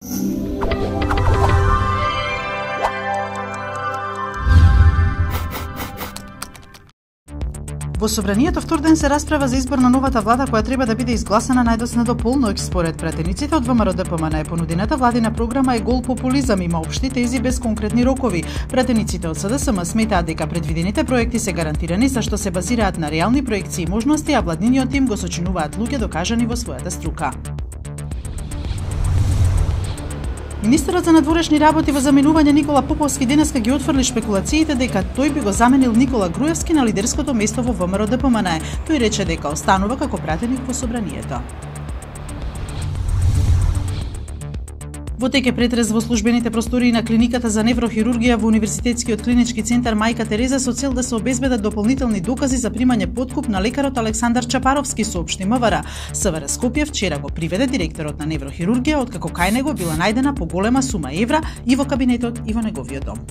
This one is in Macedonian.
Во собранието втор ден се расправа за избор на новата влада која треба да биде изгласана најдосна до полноќ. Според пратениците од ВМРО-ДПМН понудената владина програма е гол популизам, има општи тези без конкретни рокови. Пратениците од СДСМ сметаат дека предвидените проекти се гарантирани зашто се базираат на реални проекции и можности, а владниниот тим го сочинуваат луѓе докажани во својата струка. Министерот за надворешни работи во заменување Никола Поповски денеска ги отфрли шпекулациите дека тој би го заменил Никола Груевски на лидерското место во ВМРО-ДПМН. Тој рече дека останува како пратеник во собранието. Во тек е претрес во службените простории на клиниката за неврохирургија во Универзитетскиот клинички центар Мајка Тереза со цел да се обезбедат дополнителни докази за примање подкуп на лекарот Александар Чапаровски, соопшти МВР. СВР Скопје вчера го приведе директорот на неврохирургија, откако кај него била најдена поголема сума евра и во кабинетот и во неговиот дом.